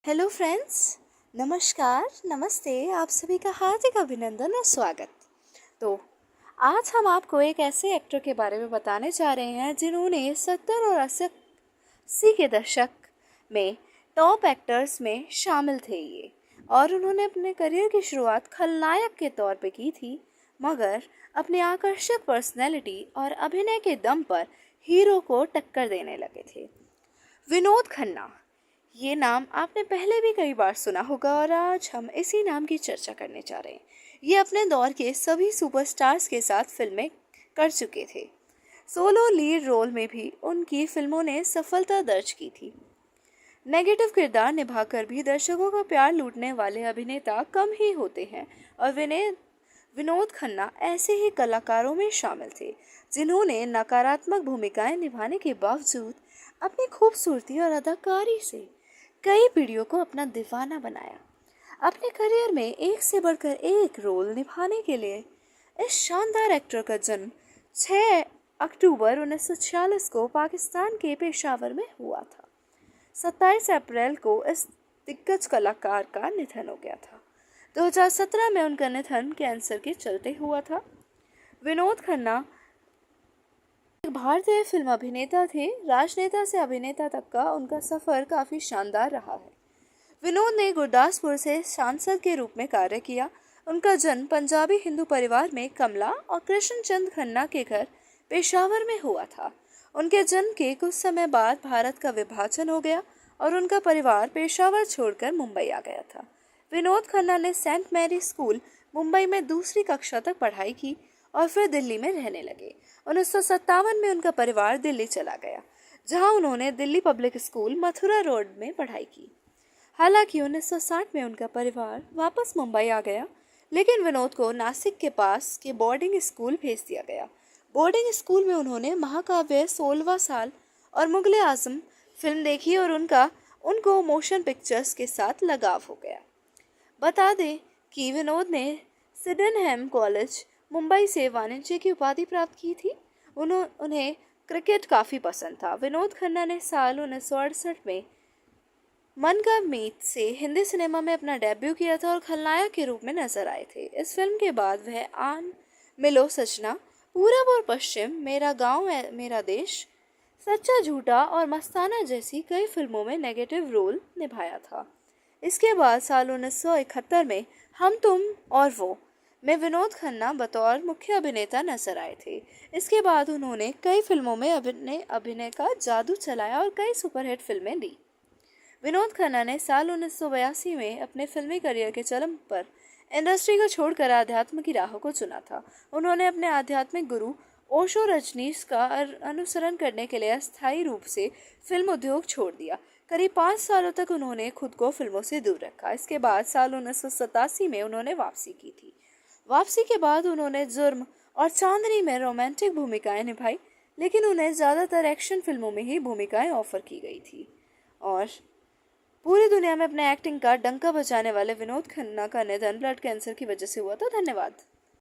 Hello friends, नमस्कार, नमस्ते। आप सभी का हार्दिक अभिनंदन और स्वागत। तो आज हम आपको एक ऐसे एक्टर के बारे में बताने जा रहे हैं जिन्होंने 70 और 80 के दशक में टॉप एक्टर्स में शामिल थे ये, और उन्होंने अपने करियर की शुरुआत खलनायक के तौर पे की थी, मगर अपनी आकर्षक पर्सनैलिटी और अभिनय के दम पर हीरो को टक्कर देने लगे थे। विनोद खन्ना, ये नाम आपने पहले भी कई बार सुना होगा और आज हम इसी नाम की चर्चा करने जा रहे हैं। ये अपने दौर के सभी सुपरस्टार्स के साथ फिल्में कर चुके थे। सोलो लीड रोल में भी उनकी फिल्मों ने सफलता दर्ज की थी। नेगेटिव किरदार निभाकर भी दर्शकों का प्यार लूटने वाले अभिनेता कम ही होते हैं, और विनोद खन्ना ऐसे ही कलाकारों में शामिल थे जिन्होंने नकारात्मक भूमिकाएं निभाने के बावजूद अपनी खूबसूरती और अदाकारी से कई पीढ़ियों को अपना दीवाना बनाया। अपने करियर में एक से बढ़कर एक रोल निभाने के लिए इस शानदार एक्टर का जन्म 6 अक्टूबर 1946 को पाकिस्तान के पेशावर में हुआ था। 27 अप्रैल को इस दिग्गज कलाकार का निधन हो गया था। 2017 में उनका निधन कैंसर के चलते हुआ था। विनोद खन्ना एक भारतीय फिल्म अभिनेता थे। राजनेता से अभिनेता तक का उनका सफर काफी शानदार रहा है। विनोद ने गुरदासपुर से सांसद के रूप में कार्य किया। उनका जन्म पंजाबी हिंदू परिवार में कमला और कृष्णचंद खन्ना के घर पेशावर में हुआ था। उनके जन्म के कुछ समय बाद भारत का विभाजन हो गया और उनका परिवार पेशावर छोड़कर मुंबई आ गया था। विनोद खन्ना ने सेंट मैरी स्कूल मुंबई में दूसरी कक्षा तक पढ़ाई की और फिर दिल्ली में रहने लगे। 1957 में उनका परिवार दिल्ली चला गया, जहां उन्होंने Delhi public school Mathura road में पढ़ाई की। हालांकि 1960 में उनका परिवार वापस मुंबई आ गया, लेकिन विनोद को नासिक के पास के बोर्डिंग स्कूल भेज दिया गया। बोर्डिंग स्कूल में उन्होंने महाकाव्य 16वां साल और मुगले आजम फिल्म देखी और उनको मोशन पिक्चर्स के साथ लगाव हो गया। बता दें कि विनोद ने सिडेनहैम कॉलेज मुंबई से वाणिज्य की उपाधि प्राप्त की थी। उन्हें क्रिकेट काफ़ी पसंद था। विनोद खन्ना ने साल 1968 में मन का मीत से हिंदी सिनेमा में अपना डेब्यू किया था और खलनायक के रूप में नजर आए थे। इस फिल्म के बाद वह आन मिलो सजना, पूरब और पश्चिम, मेरा गांव मेरा देश, सच्चा झूठा और मस्ताना जैसी कई फिल्मों में नेगेटिव रोल निभाया था। इसके बाद साल 1971 में हम तुम और वो में विनोद खन्ना बतौर मुख्य अभिनेता नजर आए थे। इसके बाद उन्होंने कई फिल्मों में अभिनय का जादू चलाया और कई सुपरहिट फिल्में दी। विनोद खन्ना ने साल 1982 में अपने फिल्मी करियर के चरम पर इंडस्ट्री को छोड़कर आध्यात्म की राह को चुना था। उन्होंने अपने आध्यात्मिक गुरु ओशो रजनीश का अनुसरण करने के लिए अस्थायी रूप से फिल्म उद्योग छोड़ दिया। करीब 5 सालों तक उन्होंने खुद को फिल्मों से दूर रखा। इसके बाद साल 1987 में उन्होंने वापसी की थी। वापसी के बाद उन्होंने जुर्म और चांदनी में रोमांटिक भूमिकाएं निभाई, लेकिन उन्हें ज़्यादातर एक्शन फिल्मों में ही भूमिकाएं ऑफर की गई थी। और पूरी दुनिया में अपने एक्टिंग का डंका बजाने वाले विनोद खन्ना का निधन ब्लड कैंसर की वजह से हुआ था। धन्यवाद।